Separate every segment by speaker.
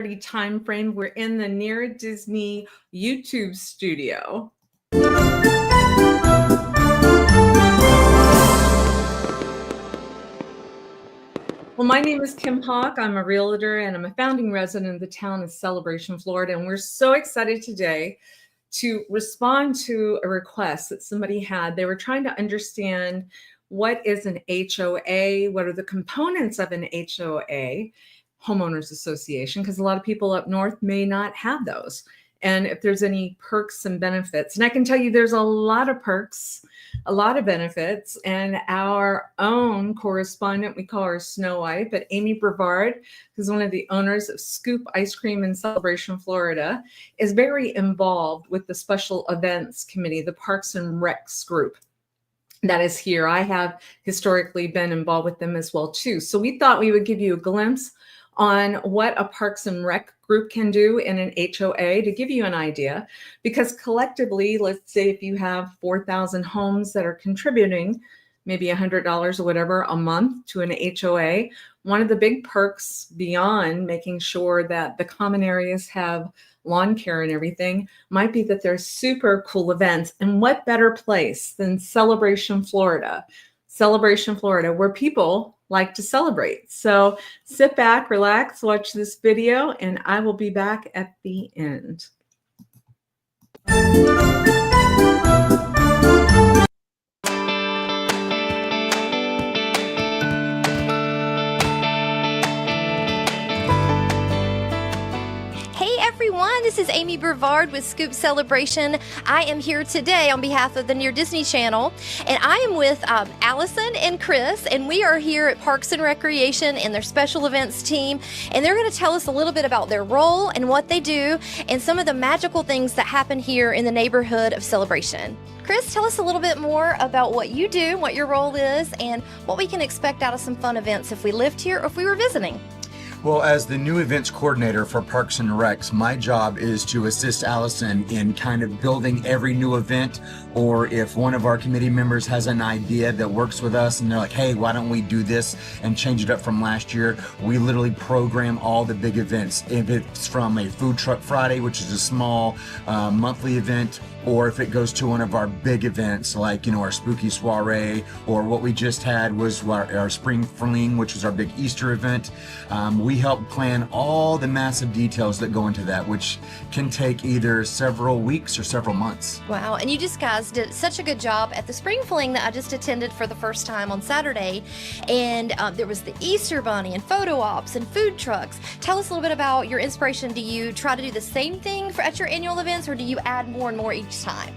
Speaker 1: time frame. We're in the Near Disney YouTube studio. Well, my name is Kim Hawk. I'm a realtor and I'm a founding resident of the town of Celebration, Florida. And we're so excited today to respond to a request that somebody had. They were trying to understand what is an HOA, what are the components of an HOA, homeowners association, because a lot of people up north may not have those. And if there's any perks and benefits. And I can tell you there's a lot of perks, a lot of benefits. And our own correspondent, we call her Snow White, but Amy Brevard, who's one of the owners of Scoop Ice Cream in Celebration, Florida, is very involved with the special events committee, the Parks and Recs group that is here. I have historically been involved with them as well too. So we thought we would give you a glimpse on what a Parks and Rec group can do in an HOA to give you an idea, because collectively, let's say if you have 4,000 homes that are contributing maybe $100 or whatever a month to an HOA, one of the big perks beyond making sure that the common areas have lawn care and everything might be that there's super cool events. And what better place than Celebration, Florida? Celebration, Florida, where people like to celebrate. So sit back, relax, watch this video, and I will be back at the end.
Speaker 2: Everyone, this is Amy Brevard with Scoop Celebration. I am here today on behalf of the Near Disney Channel, and I am with Allison and Chris, and we are here at Parks and Recreation and their special events team, and they're going to tell us a little bit about their role and what they do and some of the magical things that happen here in the neighborhood of Celebration. Chris, tell us a little bit more about what you do, what your role is, and what we can expect out of some fun events if we lived here or if we were visiting.
Speaker 3: Well, as the new events coordinator for Parks and Recs, my job is to assist Allison in kind of building every new event, or if one of our committee members has an idea that works with us and they're like, hey, why don't we do this and change it up from last year? We literally program all the big events. If it's from a Food Truck Friday, which is a small monthly event, or if it goes to one of our big events like, our Spooky Soiree, or what we just had was our Spring Fling, which was our big Easter event. We help plan all the massive details that go into that, which can take either several weeks or several months.
Speaker 2: Wow, and you just guys did such a good job at the Spring Fling that I just attended for the first time on Saturday, and there was the Easter Bunny and photo ops and food trucks. Tell us a little bit about your inspiration. Do you try to do the same thing at your annual events, or do you add more and more each time?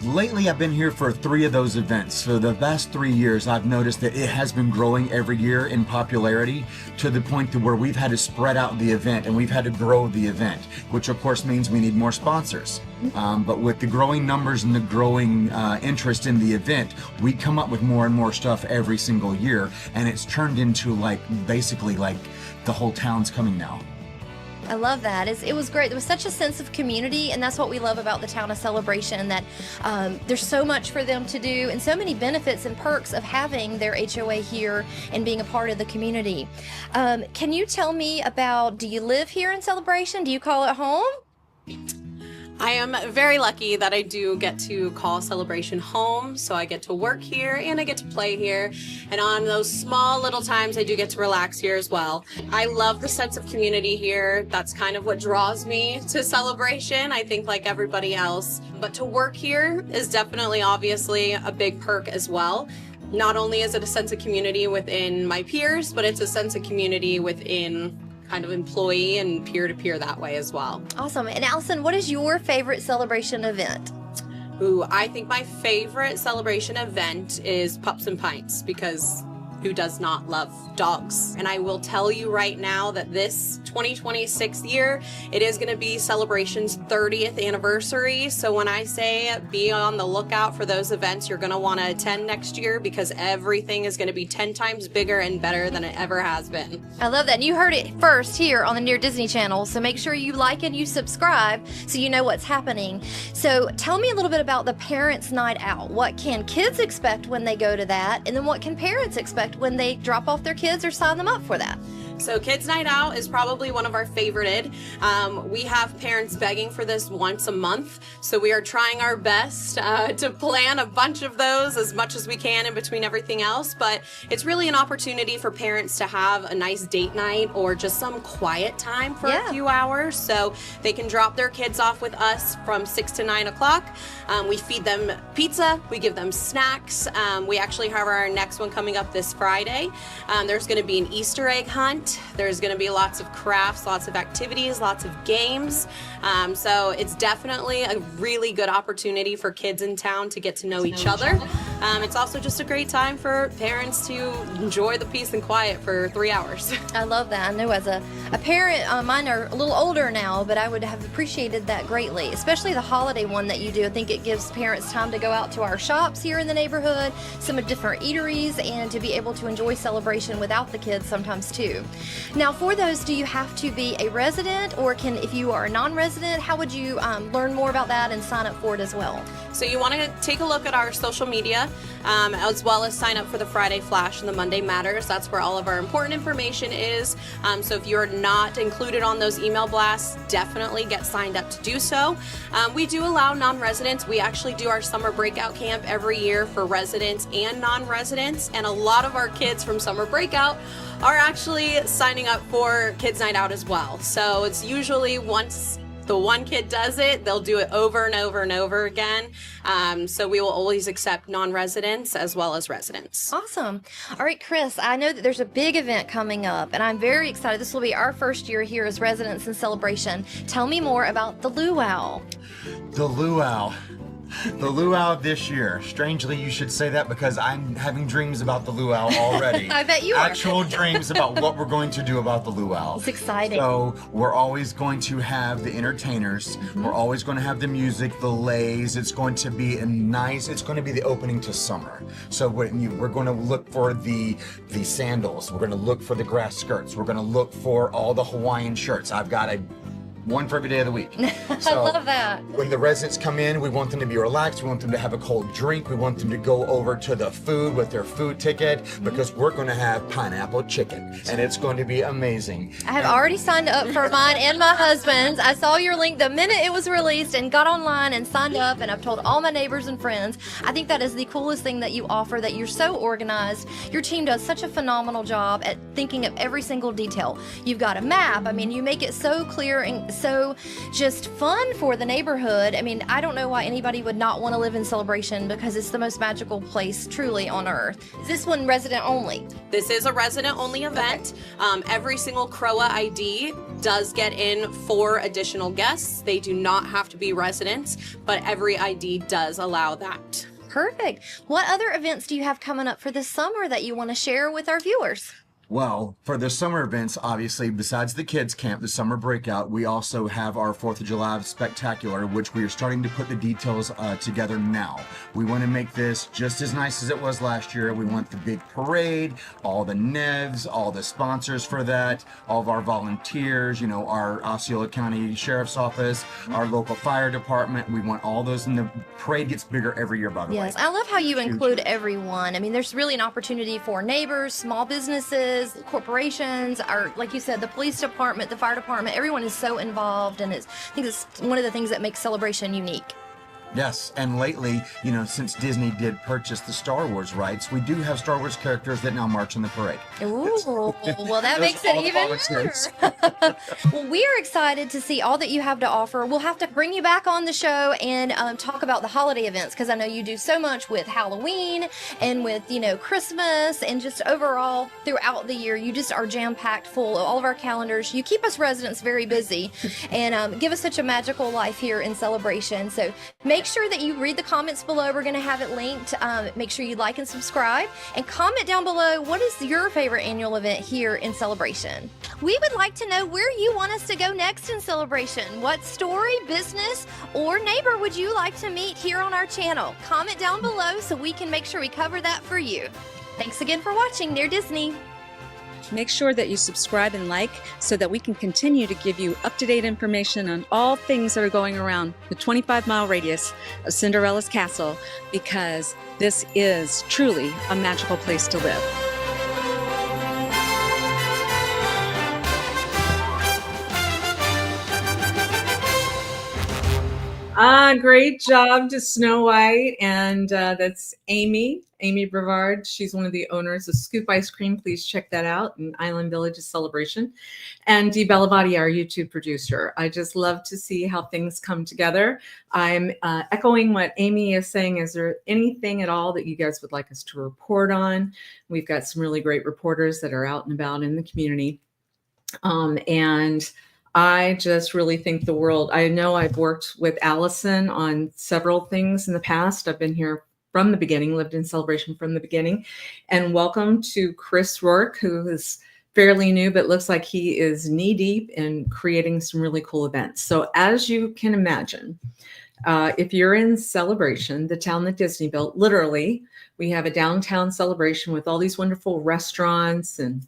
Speaker 3: Lately, I've been here for 3 of those events. For the past 3 years, I've noticed that it has been growing every year in popularity to the point to where we've had to spread out the event and we've had to grow the event, which of course means we need more sponsors. But with the growing numbers and the growing interest in the event, we come up with more and more stuff every single year, and it's turned into basically the whole town's coming now.
Speaker 2: I love that. It was great. There was such a sense of community, and that's what we love about the town of Celebration, that there's so much for them to do and so many benefits and perks of having their HOA here and being a part of the community. Can you tell me about, do you live here in Celebration? Do you call it home?
Speaker 4: I am very lucky that I do get to call Celebration home, so I get to work here and I get to play here, and on those small little times I do get to relax here as well. I love the sense of community here. That's kind of what draws me to Celebration, I think, like everybody else. But to work here is definitely obviously a big perk as well. Not only is it a sense of community within my peers, but it's a sense of community within kind of employee and peer-to-peer that way as well.
Speaker 2: Awesome. And Allison, what is your favorite Celebration event?
Speaker 4: Ooh, I think my favorite Celebration event is Pups and Pints, because who does not love dogs? And I will tell you right now that this 2026 year, it is going to be Celebration's 30th anniversary. So when I say be on the lookout for those events you're going to want to attend next year, because everything is going to be 10 times bigger and better than it ever has been.
Speaker 2: I love that. And you heard it first here on the Near Disney Channel. So make sure you like and you subscribe so you know what's happening. So tell me a little bit about the Parents' Night Out. What can kids expect when they go to that? And then what can parents expect when they drop off their kids or sign them up for that?
Speaker 4: So Kids Night Out is probably one of our favorited. We have parents begging for this once a month, so we are trying our best to plan a bunch of those as much as we can in between everything else, but it's really an opportunity for parents to have a nice date night or just some quiet time for a few hours, so they can drop their kids off with us from 6 to 9 o'clock. We feed them pizza, we give them snacks. We actually have our next one coming up this Friday. There's going to be an Easter egg hunt. There's going to be lots of crafts, lots of activities, lots of games. So it's definitely a really good opportunity for kids in town to get to know each other. It's also just a great time for parents to enjoy the peace and quiet for 3 hours.
Speaker 2: I love that. I know as a parent, mine are a little older now, but I would have appreciated that greatly, especially the holiday one that you do. I think it gives parents time to go out to our shops here in the neighborhood, some different eateries, and to be able to enjoy celebration without the kids sometimes too. Now for those, do you have to be a resident, or if you are a non-resident, how would you learn more about that and sign up for it as well?
Speaker 4: So you want to take a look at our social media, as well as sign up for the Friday Flash and the Monday Matters. That's where all of our important information is. So if you're not included on those email blasts, definitely get signed up to do so. We do allow non-residents. We actually do our summer breakout camp every year for residents and non-residents, and a lot of our kids from summer breakout are actually signing up for Kids Night Out as well. So it's usually once the one kid does it, they'll do it over and over and over again. So we will always accept non-residents as well as residents.
Speaker 2: Awesome. All right, Chris, I know that there's a big event coming up, and I'm very excited. This will be our first year here as residents in Celebration. Tell me more about the Luau.
Speaker 3: The Luau. The Luau this year. Strangely, you should say that because I'm having dreams about the Luau already.
Speaker 2: I bet you are.
Speaker 3: Actual dreams about what we're going to do about the Luau.
Speaker 2: It's exciting.
Speaker 3: So we're always going to have the entertainers. We're always going to have the music, the lays. It's going to be it's going to be the opening to summer. So we're going to look for the sandals. We're going to look for the grass skirts. We're going to look for all the Hawaiian shirts. I've got one for every day of the week. So
Speaker 2: I love that.
Speaker 3: when the residents come in, we want them to be relaxed. We want them to have a cold drink. We want them to go over to the food with their food ticket because we're going to have pineapple chicken and it's going to be amazing.
Speaker 2: I have already signed up for mine and my husband's. I saw your link the minute it was released and got online and signed up, and I've told all my neighbors and friends. I think that is the coolest thing that you offer, that you're so organized. Your team does such a phenomenal job at thinking of every single detail. You've got a map. I mean, you make it so clear and so just fun for the neighborhood. I mean, I don't know why anybody would not want to live in Celebration, because it's the most magical place truly on earth. Is this one resident only?
Speaker 4: This is a resident only event. Every single CROA ID does get in 4 additional guests. They do not have to be residents, but every ID does allow that.
Speaker 2: Perfect. What other events do you have coming up for this summer that you want to share with our viewers?
Speaker 3: Well, for the summer events, obviously, besides the kids camp, the summer breakout, we also have our 4th of July spectacular, which we are starting to put the details together now. We want to make this just as nice as it was last year. We want the big parade, all the NEVs, all the sponsors for that, all of our volunteers, our Osceola County Sheriff's Office, our local fire department. We want all those, and the parade gets bigger every year, by the way.
Speaker 2: Yes, I love how you include everyone. I mean, there's really an opportunity for neighbors, small businesses, corporations, like you said, the police department, the fire department. Everyone is so involved, and I think it's one of the things that makes Celebration unique.
Speaker 3: Yes, and lately, since Disney did purchase the Star Wars rights, we do have Star Wars characters that now march in the parade.
Speaker 2: Ooh, well, that makes it even better. Well, we are excited to see all that you have to offer. We'll have to bring you back on the show and talk about the holiday events, because I know you do so much with Halloween and with, Christmas, and just overall throughout the year. You just are jam-packed full of all of our calendars. You keep us residents very busy and give us such a magical life here in Celebration. So make sure that you read the comments below. We're going to have it linked. Make sure you like and subscribe, and comment down below, what is your favorite annual event here in Celebration? We would like to know where you want us to go next in Celebration. What story, business, or neighbor would you like to meet here on our channel? Comment down below so we can make sure we cover that for you. Thanks again for watching Near Disney.
Speaker 5: Make sure that you subscribe and like so that we can continue to give you up-to-date information on all things that are going around the 25-mile radius of Cinderella's Castle, because this is truly a magical place to live.
Speaker 1: Great job to Snow White. And that's Amy Brevard. She's one of the owners of Scoop Ice Cream. Please check that out in Island Village's celebration. And Dee Bellavati, our YouTube producer. I just love to see how things come together. I'm echoing what Amy is saying. Is there anything at all that you guys would like us to report on? We've got some really great reporters that are out and about in the community. And I just really think the world. I know I've worked with Allison on several things in the past. I've been here from the beginning, lived in Celebration from the beginning. And welcome to Chris Rourke, who is fairly new, but looks like he is knee deep in creating some really cool events. So as you can imagine, if you're in Celebration, the town that Disney built, literally, we have a downtown Celebration with all these wonderful restaurants and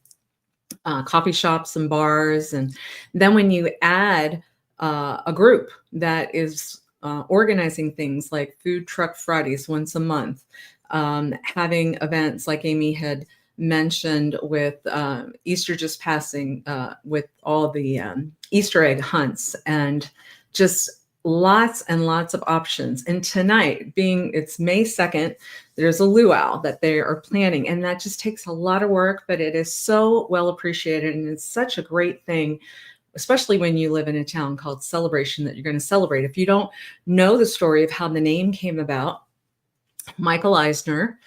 Speaker 1: coffee shops and bars. And then when you add a group that is organizing things like Food Truck Fridays once a month, having events like Amy had mentioned with Easter just passing, with all the Easter egg hunts, and just lots and lots of options. And tonight, being it's May 2nd, there's a luau that they are planning, and that just takes a lot of work, but it is so well appreciated, and it's such a great thing, especially when you live in a town called Celebration, that you're going to celebrate. If you don't know the story of how the name came about, Michael Eisner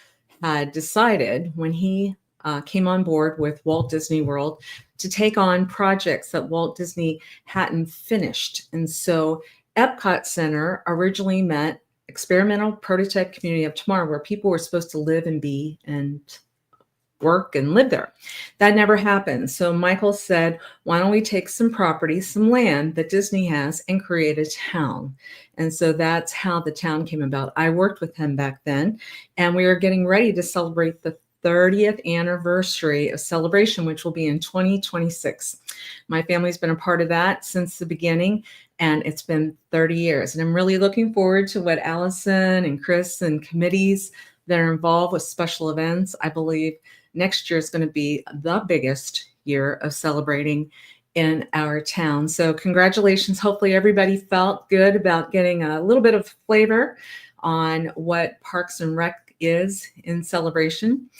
Speaker 1: had decided when he came on board with Walt Disney World to take on projects that Walt Disney hadn't finished. And so Epcot Center originally meant experimental prototype community of tomorrow, where people were supposed to live and be and work and live there. That never happened. So Michael said, why don't we take some property, some land that Disney has, and create a town? And so that's how the town came about. I worked with him back then, and we are getting ready to celebrate the 30th anniversary of Celebration, which will be in 2026. My family's been a part of that since the beginning, and it's been 30 years. And I'm really looking forward to what Allison and Chris and committees that are involved with special events. I believe next year is going to be the biggest year of celebrating in our town. So congratulations. Hopefully everybody felt good about getting a little bit of flavor on what Parks and Rec is in Celebration.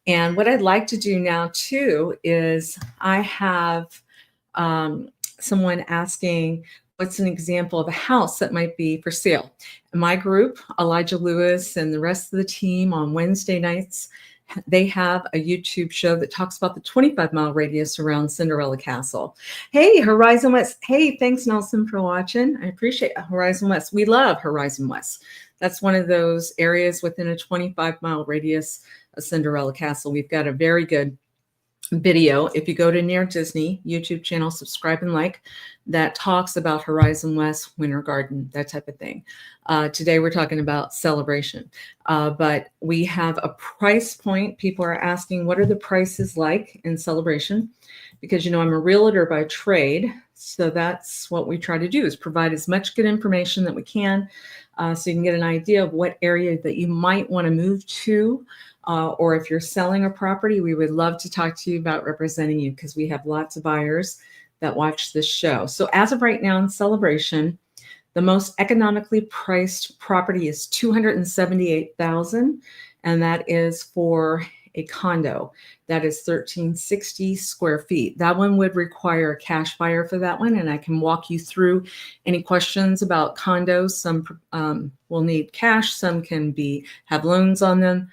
Speaker 1: And what I'd like to do now too is I have someone asking, what's an example of a house that might be for sale? My group, Elijah Lewis and the rest of the team, on Wednesday nights, they have a YouTube show that talks about the 25-mile radius around Cinderella Castle. Hey, Horizon West. Hey, thanks, Nelson, for watching. I appreciate Horizon West. We love Horizon West. That's one of those areas within a 25-mile radius of Cinderella Castle. We've got a very good video. If you go to Near Disney YouTube channel, subscribe and like, that talks about Horizon West, Winter Garden, that type of thing. Today we're talking about Celebration, but we have a price point. People are asking, what are the prices like in Celebration? Because, you know, I'm a realtor by trade, so that's what we try to do, is provide as much good information that we can, so you can get an idea of what area that you might want to move to. Or if you're selling a property, we would love to talk to you about representing you, because we have lots of buyers that watch this show. So as of right now in Celebration, the most economically priced property is $278,000, and that is for a condo. That is 1,360 square feet. That one would require a cash buyer for that one, and I can walk you through any questions about condos. Some will need cash, some can have loans on them.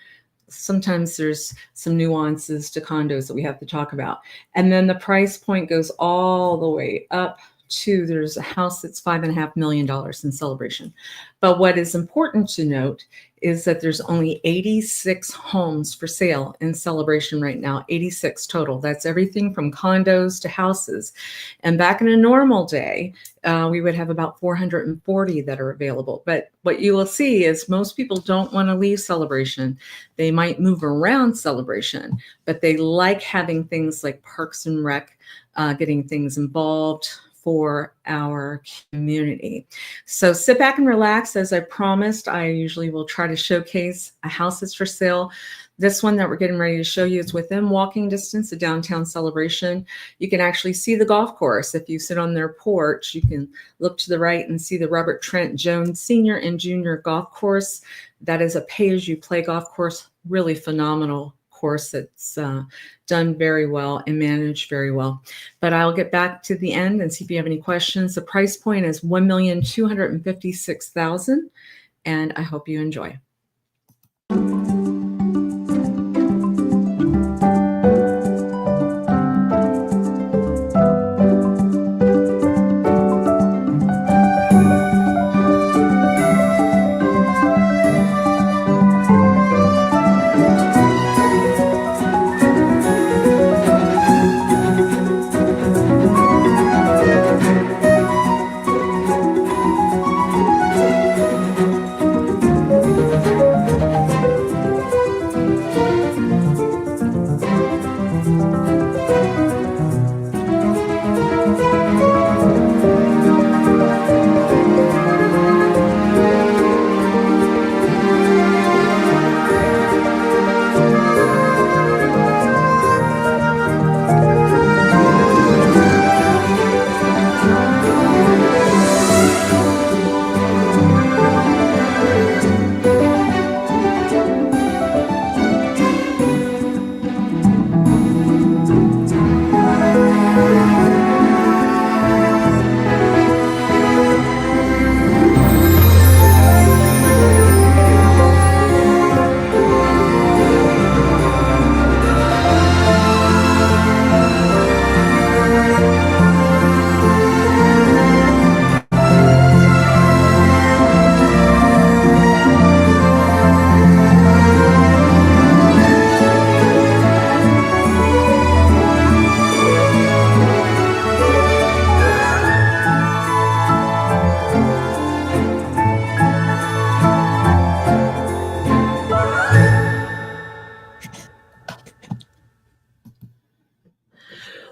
Speaker 1: Sometimes there's some nuances to condos that we have to talk about. And then the price point goes all the way up to, there's a house that's $5.5 million in Celebration. But what is important to note is that there's only 86 homes for sale in Celebration right now, 86 total. That's everything from condos to houses. And back in a normal day, we would have about 440 that are available. But what you will see is most people don't want to leave Celebration. They might move around Celebration, but they like having things like Parks and Rec, getting things involved for our community. So sit back and relax. As I promised, I usually will try to showcase a house that's for sale. This one that we're getting ready to show you is within walking distance of downtown Celebration. You can actually see the golf course. If you sit on their porch, you can look to the right and see the Robert Trent Jones Senior and Junior Golf Course. That is a pay-as-you-play golf course, really phenomenal course that's done very well and managed very well. But I'll get back to the end and see if you have any questions. The price point is $1,256,000, and I hope you enjoy.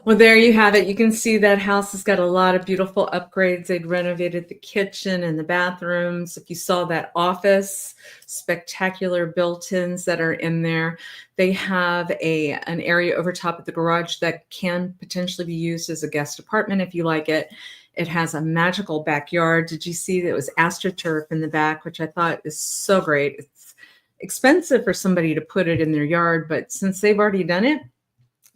Speaker 1: Well, there you have it. You can see that house has got a lot of beautiful upgrades. They'd renovated the kitchen and the bathrooms. If you saw that office, spectacular built-ins that are in there. They have an area over top of the garage that can potentially be used as a guest apartment if you like it. It has a magical backyard. Did you see that it was AstroTurf in the back, which I thought is so great. It's expensive for somebody to put it in their yard, but since they've already done it,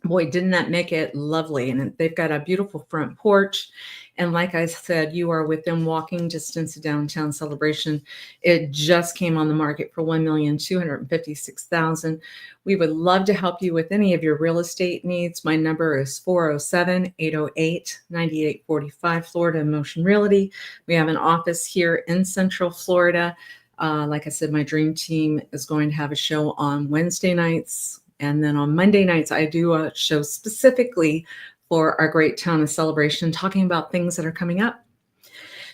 Speaker 1: boy, didn't that make it lovely. And they've got a beautiful front porch. And like I said, you are within walking distance of downtown Celebration. It just came on the market for $1,256,000. We would love to help you with any of your real estate needs. My number is 407-808-9845, Florida Motion Realty. We have an office here in Central Florida. Like I said, my dream team is going to have a show on Wednesday nights. And then on Monday nights, I do a show specifically for our great town of Celebration, talking about things that are coming up.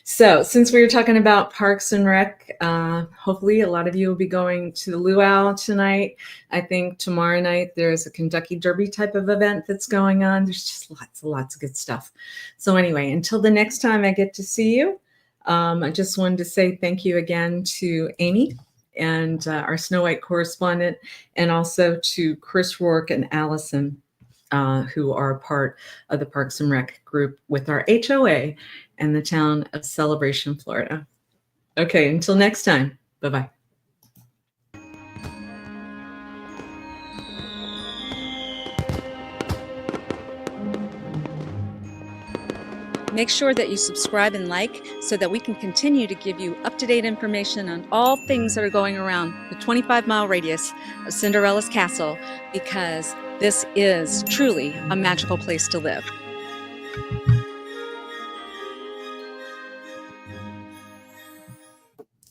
Speaker 1: So since we were talking about Parks and Rec, hopefully a lot of you will be going to the Luau tonight. I think tomorrow night there's a Kentucky Derby type of event that's going on. There's just lots of good stuff. So anyway, until the next time I get to see you, I just wanted to say thank you again to Amy and our Snow White correspondent, and also to Chris Rourke and Allison, who are part of the Parks and Rec group with our HOA and the town of Celebration, Florida. Okay, until next time, bye-bye.
Speaker 5: Make sure that you subscribe and like so that we can continue to give you up-to-date information on all things that are going around the 25-mile radius of Cinderella's Castle, because this is truly a magical place to live.